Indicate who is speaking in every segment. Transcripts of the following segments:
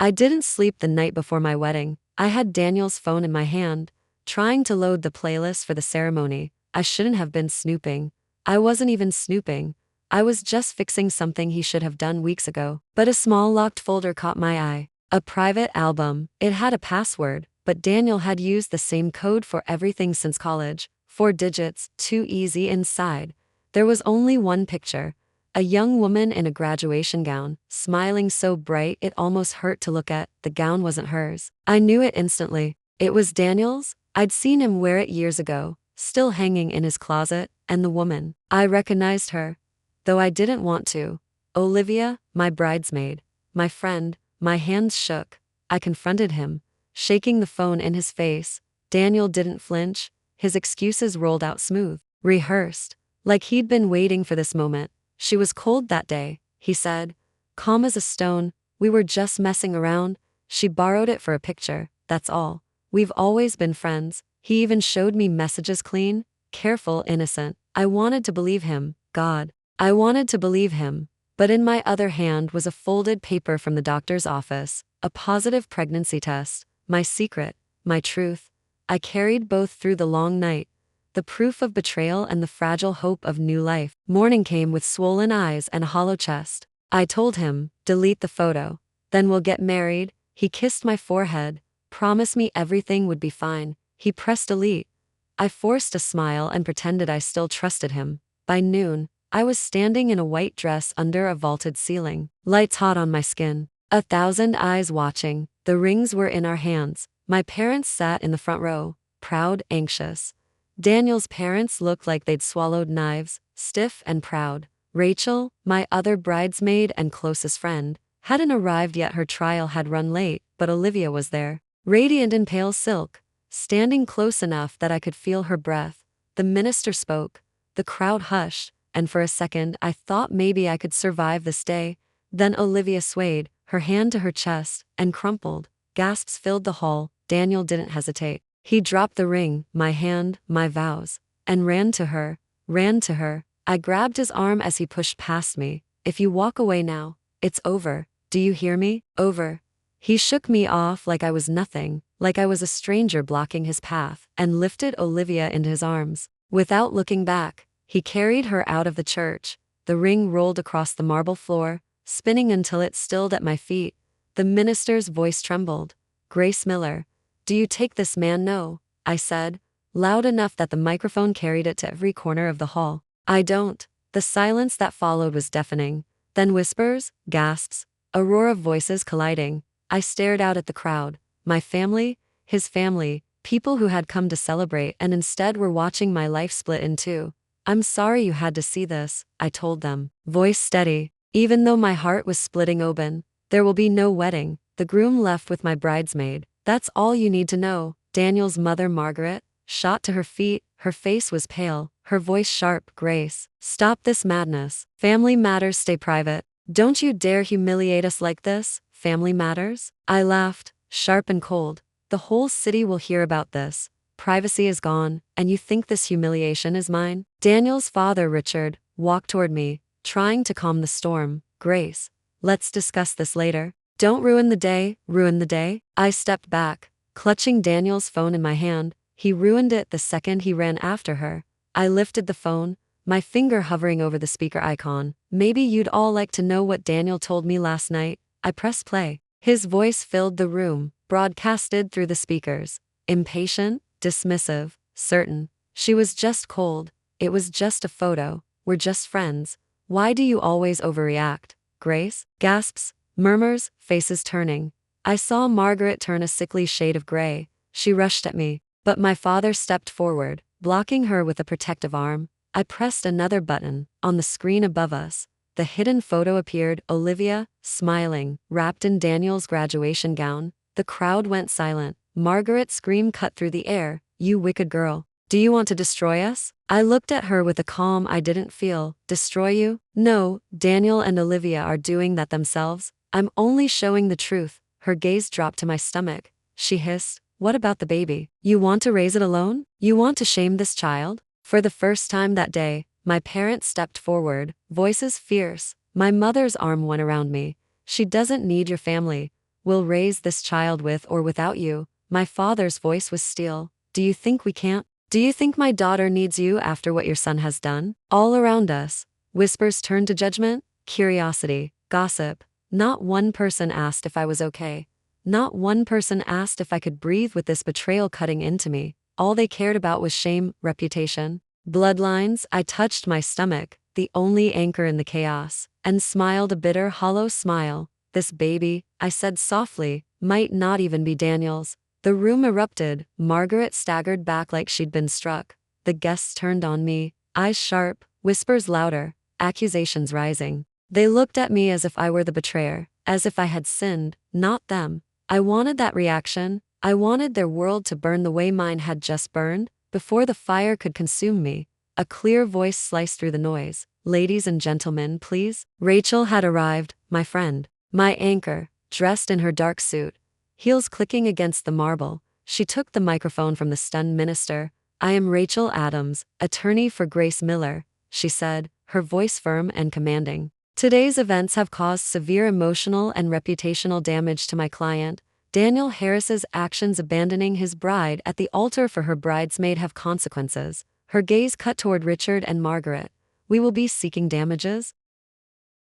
Speaker 1: I didn't sleep the night before my wedding. I had Daniel's phone in my hand, trying to load the playlist for the ceremony. I shouldn't have been snooping. I wasn't even snooping. I was just fixing something he should have done weeks ago. But a small locked folder caught my eye. A private album. It had a password, but Daniel had used the same code for everything since college. 4 digits, too easy. Inside there was only one picture. A young woman in a graduation gown, smiling so bright it almost hurt to look at. The gown wasn't hers. I knew it instantly. It was Daniel's. I'd seen him wear it years ago, still hanging in his closet. And the woman, I recognized her, though I didn't want to. Olivia, my bridesmaid. My friend. My hands shook. I confronted him, shaking the phone in his face. Daniel didn't flinch. His excuses rolled out smooth, rehearsed, like he'd been waiting for this moment. She was cold that day, he said, calm as a stone. We were just messing around. She borrowed it for a picture, that's all. We've always been friends. He even showed me messages, clean, careful, innocent. I wanted to believe him, God. I wanted to believe him. But in my other hand was a folded paper from the doctor's office, a positive pregnancy test, my secret, my truth. I carried both through the long night, the proof of betrayal and the fragile hope of new life. Morning came with swollen eyes and a hollow chest. I told him, delete the photo. Then we'll get married. He kissed my forehead, promised me everything would be fine. He pressed delete. I forced a smile and pretended I still trusted him. By noon, I was standing in a white dress under a vaulted ceiling, lights hot on my skin, 1,000 eyes watching. The rings were in our hands. My parents sat in the front row, proud, anxious. Daniel's parents looked like they'd swallowed knives, stiff and proud. Rachel, my other bridesmaid and closest friend, hadn't arrived yet. Her trial had run late, but Olivia was there, radiant in pale silk, standing close enough that I could feel her breath. The minister spoke. The crowd hushed, and for a second I thought maybe I could survive this day. Then Olivia swayed, her hand to her chest, and crumpled. Gasps filled the hall. Daniel didn't hesitate. He dropped the ring, my hand, my vows, and ran to her. I grabbed his arm as he pushed past me. If you walk away now, it's over. Do you hear me? Over. He shook me off like I was nothing, like I was a stranger blocking his path, and lifted Olivia into his arms. Without looking back, he carried her out of the church. The ring rolled across the marble floor, spinning until it stilled at my feet. The minister's voice trembled. Grace Miller, do you take this man? No, I said, loud enough that the microphone carried it to every corner of the hall. I don't. The silence that followed was deafening. Then whispers, gasps, a roar of voices colliding. I stared out at the crowd. My family, his family, people who had come to celebrate and instead were watching my life split in two. I'm sorry you had to see this, I told them, voice steady. Even though my heart was splitting open, there will be no wedding. The groom left with my bridesmaid. That's all you need to know. Daniel's mother, Margaret, shot to her feet. Her face was pale, her voice sharp. Grace, stop this madness. Family matters stay private. Don't you dare humiliate us like this. Family matters? I laughed, sharp and cold. The whole city will hear about this. Privacy is gone, and you think this humiliation is mine? Daniel's father, Richard, walked toward me, trying to calm the storm. Grace, let's discuss this later. Don't ruin the day, ruin the day. I stepped back, clutching Daniel's phone in my hand. He ruined it the second he ran after her. I lifted the phone, my finger hovering over the speaker icon. Maybe you'd all like to know what Daniel told me last night. I pressed play. His voice filled the room, broadcasted through the speakers. Impatient, dismissive, certain. She was just cold. It was just a photo. We're just friends. Why do you always overreact? Grace, gasps, murmurs, faces turning. I saw Margaret turn a sickly shade of gray. She rushed at me, but my father stepped forward, blocking her with a protective arm. I pressed another button. On the screen above us, the hidden photo appeared. Olivia, smiling, wrapped in Daniel's graduation gown. The crowd went silent. Margaret's scream cut through the air. You wicked girl. Do you want to destroy us? I looked at her with a calm I didn't feel. Destroy you? No, Daniel and Olivia are doing that themselves. I'm only showing the truth. Her gaze dropped to my stomach. She hissed, what about the baby? You want to raise it alone? You want to shame this child? For the first time that day, my parents stepped forward, voices fierce. My mother's arm went around me. She doesn't need your family. We'll raise this child with or without you. My father's voice was steel. Do you think we can't? Do you think my daughter needs you after what your son has done? All around us, whispers turned to judgment, curiosity, gossip. Not one person asked if I was okay. Not one person asked if I could breathe with this betrayal cutting into me. All they cared about was shame, reputation, bloodlines. I touched my stomach, the only anchor in the chaos, and smiled a bitter, hollow smile. This baby, I said softly, might not even be Daniel's. The room erupted. Margaret staggered back like she'd been struck. The guests turned on me, eyes sharp, whispers louder, accusations rising. They looked at me as if I were the betrayer, as if I had sinned, not them. I wanted that reaction. I wanted their world to burn the way mine had just burned, before the fire could consume me. A clear voice sliced through the noise. Ladies and gentlemen, please. Rachel had arrived, my friend, my anchor, dressed in her dark suit, heels clicking against the marble. She took the microphone from the stunned minister. I am Rachel Adams, attorney for Grace Miller, she said, her voice firm and commanding. Today's events have caused severe emotional and reputational damage to my client. Daniel Harris's actions abandoning his bride at the altar for her bridesmaid have consequences. Her gaze cut toward Richard and Margaret. We will be seeking damages.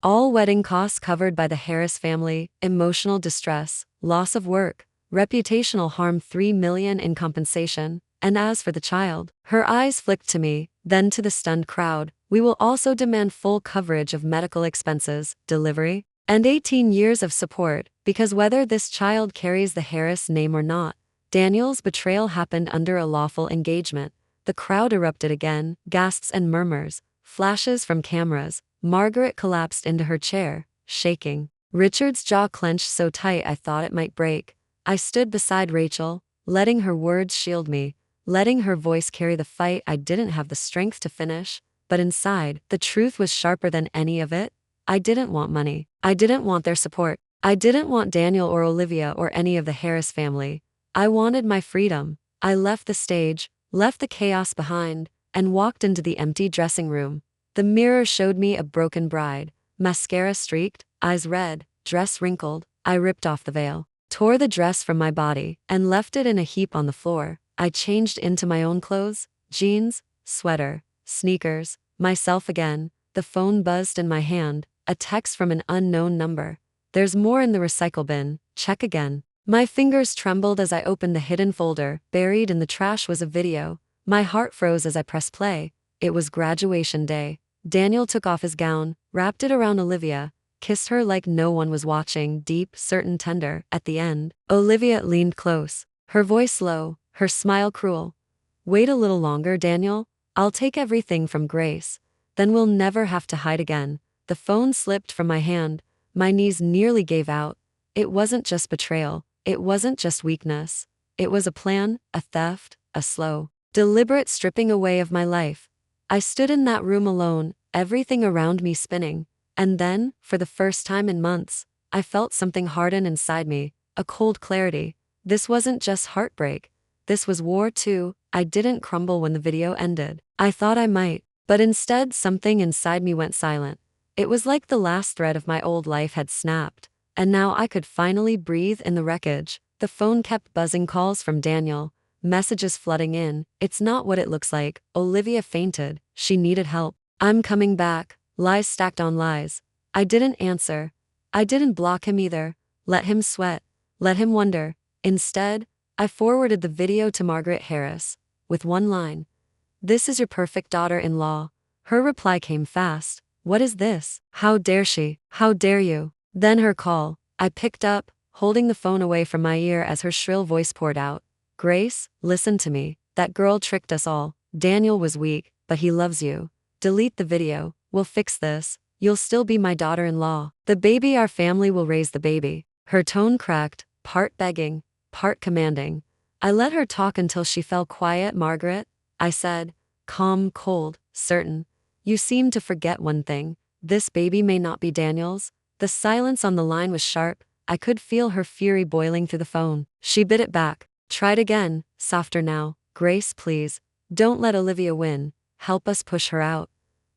Speaker 1: All wedding costs covered by the Harris family, emotional distress, loss of work, reputational harm, $3 million in compensation. And as for the child, her eyes flicked to me, then to the stunned crowd. We will also demand full coverage of medical expenses, delivery, and 18 years of support, because whether this child carries the Harris name or not, Daniel's betrayal happened under a lawful engagement. The crowd erupted again, gasps and murmurs, flashes from cameras. Margaret collapsed into her chair, shaking. Richard's jaw clenched so tight I thought it might break. I stood beside Rachel, letting her words shield me, letting her voice carry the fight I didn't have the strength to finish. But inside, the truth was sharper than any of it. I didn't want money. I didn't want their support. I didn't want Daniel or Olivia or any of the Harris family. I wanted my freedom. I left the stage, left the chaos behind, and walked into the empty dressing room. The mirror showed me a broken bride, mascara streaked, eyes red, dress wrinkled. I ripped off the veil, tore the dress from my body, and left it in a heap on the floor. I changed into my own clothes, jeans, sweater, sneakers, myself again. The phone buzzed in my hand, a text from an unknown number. There's more in the recycle bin, check again. My fingers trembled as I opened the hidden folder. Buried in the trash was a video. My heart froze as I pressed play. It was graduation day. Daniel took off his gown, wrapped it around Olivia, kissed her like no one was watching, deep, certain, tender. At the end, Olivia leaned close, her voice low, her smile cruel. Wait a little longer, Daniel. I'll take everything from Grace. Then we'll never have to hide again. The phone slipped from my hand. My knees nearly gave out. It wasn't just betrayal. It wasn't just weakness. It was a plan, a theft, a slow, deliberate stripping away of my life. I stood in that room alone, everything around me spinning. And then, for the first time in months, I felt something harden inside me, a cold clarity. This wasn't just heartbreak. This was war too. I didn't crumble when the video ended. I thought I might, but instead something inside me went silent. It was like the last thread of my old life had snapped, and now I could finally breathe in the wreckage. The phone kept buzzing, calls from Daniel, messages flooding in. It's not what it looks like. Olivia fainted. She needed help. I'm coming back. Lies stacked on lies. I didn't answer. I didn't block him either. Let him sweat. Let him wonder. Instead, I forwarded the video to Margaret Harris, with one line. This is your perfect daughter-in-law. Her reply came fast. What is this? How dare she? How dare you? Then her call. I picked up, holding the phone away from my ear as her shrill voice poured out. Grace, listen to me. That girl tricked us all. Daniel was weak, but he loves you. Delete the video. We'll fix this. You'll still be my daughter-in-law. The baby, our family will raise the baby. Her tone cracked, part begging, part commanding. I let her talk until she fell quiet. Margaret, I said, calm, cold, certain. You seem to forget one thing. This baby may not be Daniel's. The silence on the line was sharp. I could feel her fury boiling through the phone. She bit it back. Tried again, softer now. Grace, please. Don't let Olivia win. Help us push her out.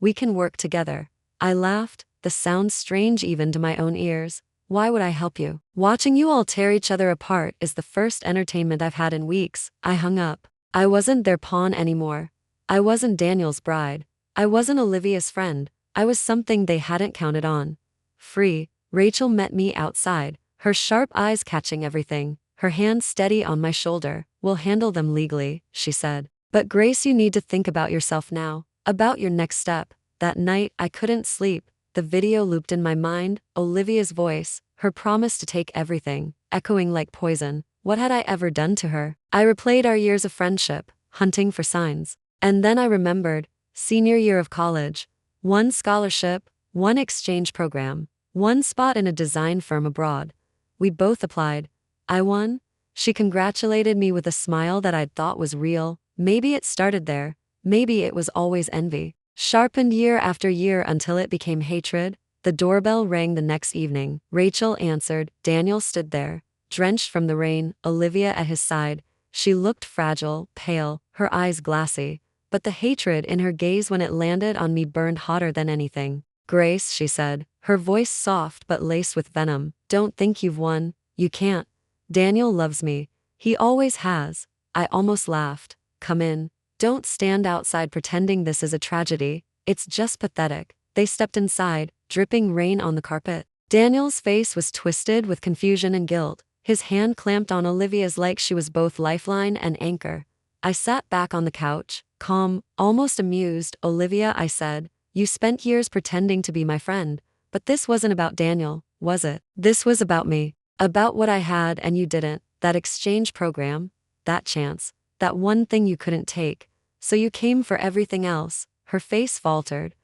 Speaker 1: We can work together. I laughed, the sound strange even to my own ears. Why would I help you? Watching you all tear each other apart is the first entertainment I've had in weeks. I hung up. I wasn't their pawn anymore. I wasn't Daniel's bride. I wasn't Olivia's friend. I was something they hadn't counted on. Free. Rachel met me outside, her sharp eyes catching everything, her hand steady on my shoulder. We'll handle them legally, she said. But Grace, you need to think about yourself now, about your next step. That night, I couldn't sleep. The video looped in my mind, Olivia's voice, her promise to take everything, echoing like poison. What had I ever done to her? I replayed our years of friendship, hunting for signs. And then I remembered, senior year of college. One scholarship, one exchange program, one spot in a design firm abroad. We both applied. I won. She congratulated me with a smile that I'd thought was real. Maybe it started there. Maybe it was always envy. Sharpened year after year until it became hatred. The doorbell rang the next evening. Rachel answered. Daniel stood there, drenched from the rain, Olivia at his side. She looked fragile, pale, her eyes glassy. But the hatred in her gaze when it landed on me burned hotter than anything. Grace, she said, her voice soft but laced with venom. Don't think you've won. You can't. Daniel loves me. He always has. I almost laughed. Come in. Don't stand outside pretending this is a tragedy. It's just pathetic. They stepped inside, dripping rain on the carpet. Daniel's face was twisted with confusion and guilt. His hand clamped on Olivia's like she was both lifeline and anchor. I sat back on the couch, calm, almost amused. Olivia, I said, you spent years pretending to be my friend. But this wasn't about Daniel, was it? This was about me. About what I had and you didn't. That exchange program. That chance. That one thing you couldn't take. So you came for everything else. Her face faltered.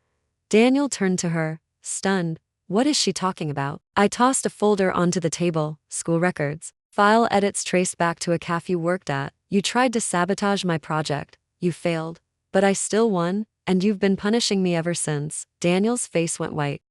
Speaker 1: Daniel turned to her, stunned. What is she talking about? I tossed a folder onto the table. School records. File edits traced back to a cafe you worked at. You tried to sabotage my project. You failed. But I still won, and you've been punishing me ever since. Daniel's face went white.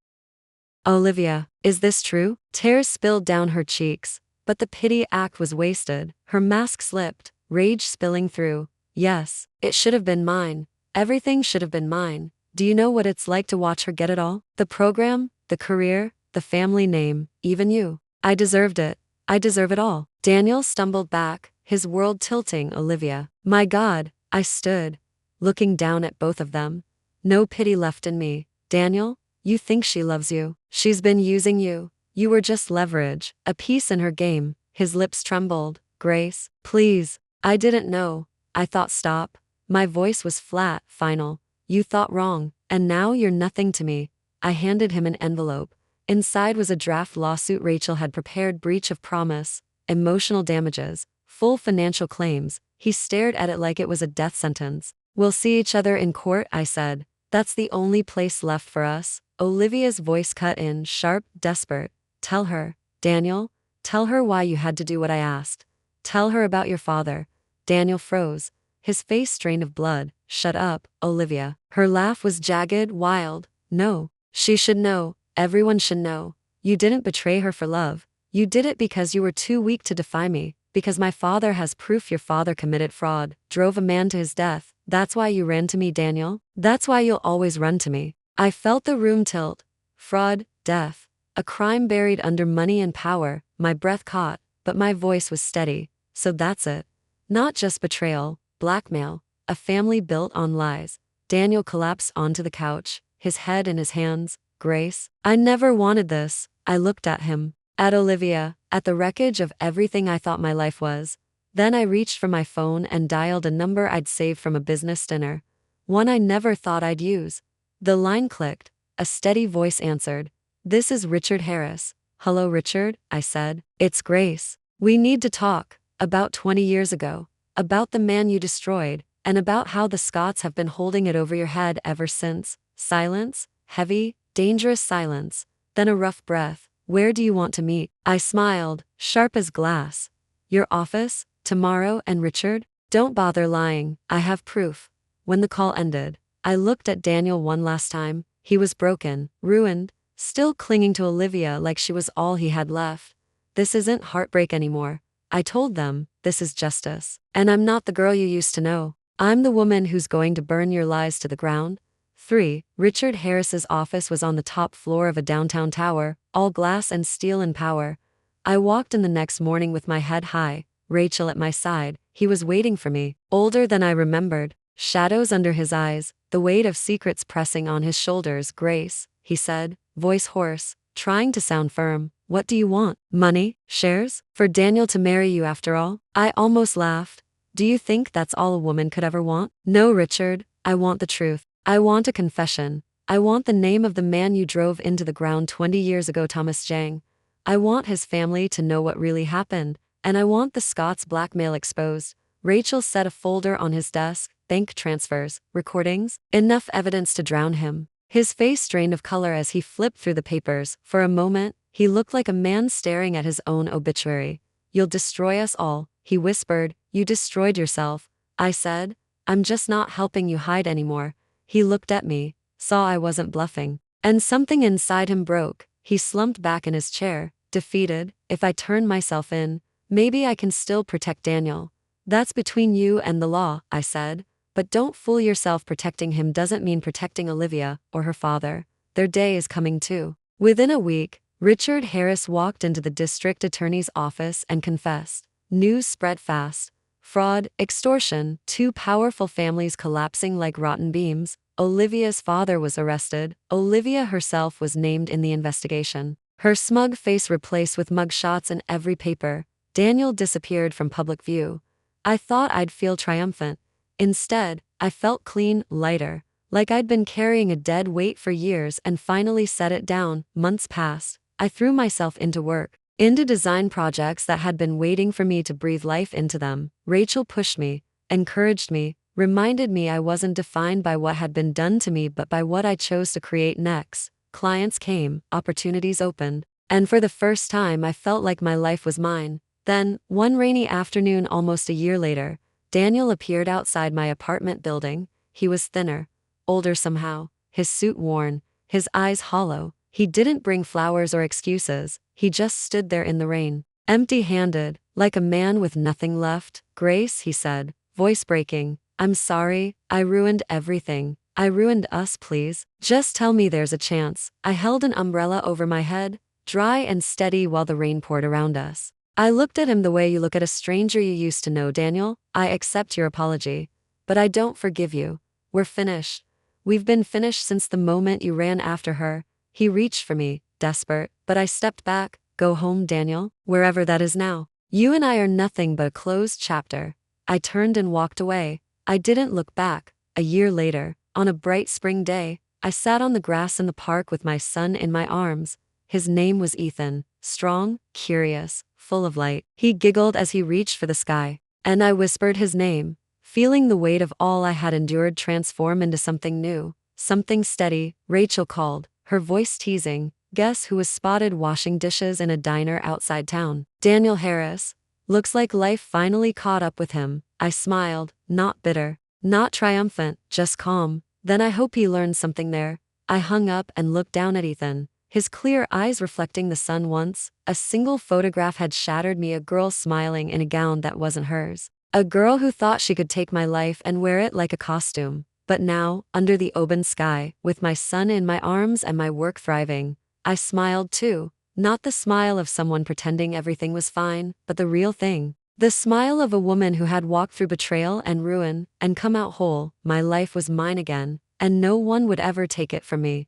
Speaker 1: Olivia, is this true? Tears spilled down her cheeks, but the pity act was wasted. Her mask slipped, rage spilling through. Yes, it should have been mine. Everything should have been mine. Do you know what it's like to watch her get it all? The program, the career, the family name, even you. I deserved it. I deserve it all. Daniel stumbled back, his world tilting. Olivia. My God, I stood, looking down at both of them. No pity left in me. Daniel, you think she loves you. She's been using you. You were just leverage, a piece in her game. His lips trembled. Grace, please. I didn't know. I thought stop. My voice was flat, final. You thought wrong, and now you're nothing to me. I handed him an envelope. Inside was a draft lawsuit Rachel had prepared. Breach of promise, emotional damages, full financial claims. He stared at it like it was a death sentence. We'll see each other in court, I said. That's the only place left for us. Olivia's voice cut in, sharp, desperate. Tell her, Daniel. Tell her why you had to do what I asked. Tell her about your father. Daniel froze, his face strained of blood. Shut up, Olivia. Her laugh was jagged, wild. No. She should know. Everyone should know. You didn't betray her for love. You did it because you were too weak to defy me. Because my father has proof your father committed fraud, drove a man to his death. That's why you ran to me, Daniel. That's why you'll always run to me. I felt the room tilt. Fraud, death. A crime buried under money and power. My breath caught, but my voice was steady. So that's it. Not just betrayal, blackmail. A family built on lies. Daniel collapsed onto the couch, his head in his hands. Grace, I never wanted this. I looked at him, at Olivia, at the wreckage of everything I thought my life was. Then I reached for my phone and dialed a number I'd saved from a business dinner. One I never thought I'd use. The line clicked. A steady voice answered. This is Richard Harris. Hello, Richard, I said. It's Grace. We need to talk. About 20 years ago. About the man you destroyed. And about how the Scots have been holding it over your head ever since. Silence. Heavy, dangerous silence. Then a rough breath. Where do you want to meet? I smiled, sharp as glass. Your office? Tomorrow? And Richard? Don't bother lying. I have proof. When the call ended, I looked at Daniel one last time. He was broken, ruined, still clinging to Olivia like she was all he had left. This isn't heartbreak anymore. I told them, this is justice. And I'm not the girl you used to know. I'm the woman who's going to burn your lies to the ground. 3. Richard Harris's office was on the top floor of a downtown tower, all glass and steel and power. I walked in the next morning with my head high, Rachel at my side. He was waiting for me, older than I remembered, shadows under his eyes, the weight of secrets pressing on his shoulders. Grace, he said, voice hoarse, trying to sound firm. What do you want? Money? Shares? For Daniel to marry you after all? I almost laughed. Do you think that's all a woman could ever want? No, Richard, I want the truth. I want a confession. I want the name of the man you drove into the ground 20 years ago, Thomas Jang. I want his family to know what really happened, and I want the Scots blackmail exposed. Rachel set a folder on his desk, bank transfers, recordings, enough evidence to drown him. His face drained of color as he flipped through the papers. For a moment, he looked like a man staring at his own obituary. You'll destroy us all, he whispered. You destroyed yourself. I said, I'm just not helping you hide anymore. He looked at me, saw I wasn't bluffing, and something inside him broke. He slumped back in his chair, defeated. If I turn myself in, maybe I can still protect Daniel. That's between you and the law, I said. But don't fool yourself. Protecting him doesn't mean protecting Olivia or her father. Their day is coming too. Within a week, Richard Harris walked into the district attorney's office and confessed. News spread fast. Fraud, extortion, two powerful families collapsing like rotten beams. Olivia's father was arrested. Olivia herself was named in the investigation. Her smug face replaced with mugshots in every paper. Daniel disappeared from public view. I thought I'd feel triumphant. Instead, I felt clean, lighter, like I'd been carrying a dead weight for years and finally set it down. Months passed. I threw myself into work, into design projects that had been waiting for me to breathe life into them. Rachel pushed me, encouraged me, reminded me I wasn't defined by what had been done to me but by what I chose to create next. Clients came, opportunities opened, and for the first time I felt like my life was mine. Then, one rainy afternoon almost a year later, Daniel appeared outside my apartment building. He was thinner, older somehow, his suit worn, his eyes hollow. He didn't bring flowers or excuses. He just stood there in the rain, empty-handed, like a man with nothing left. Grace, he said, voice breaking, I'm sorry, I ruined everything. I ruined us. Please, just tell me there's a chance. I held an umbrella over my head, dry and steady while the rain poured around us. I looked at him the way you look at a stranger you used to know. Daniel, I accept your apology, but I don't forgive you. We're finished. We've been finished since the moment you ran after her. He reached for me, desperate, but I stepped back. Go home, Daniel, wherever that is now. You and I are nothing but a closed chapter. I turned and walked away. I didn't look back. A year later, on a bright spring day, I sat on the grass in the park with my son in my arms. His name was Ethan, strong, curious, full of light. He giggled as he reached for the sky, and I whispered his name, feeling the weight of all I had endured transform into something new, something steady. Rachel called, her voice teasing. Guess who was spotted washing dishes in a diner outside town? Daniel Harris. Looks like life finally caught up with him. I smiled, not bitter, not triumphant, just calm. Then I hope he learned something there. I hung up and looked down at Ethan, his clear eyes reflecting the sun. Once, a single photograph had shattered me. A girl smiling in a gown that wasn't hers. A girl who thought she could take my life and wear it like a costume. But now, under the open sky, with my son in my arms and my work thriving, I smiled too. Not the smile of someone pretending everything was fine, but the real thing. The smile of a woman who had walked through betrayal and ruin, and come out whole. My life was mine again, and no one would ever take it from me.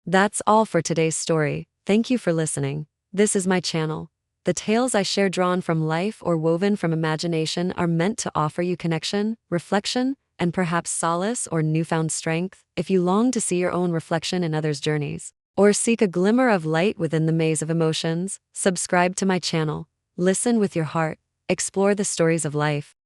Speaker 1: That's all for today's story. Thank you for listening. This is my channel. The tales I share, drawn from life or woven from imagination, are meant to offer you connection, reflection, and perhaps solace or newfound strength. If you long to see your own reflection in others' journeys, or seek a glimmer of light within the maze of emotions, subscribe to my channel. Listen with your heart. Explore the stories of life.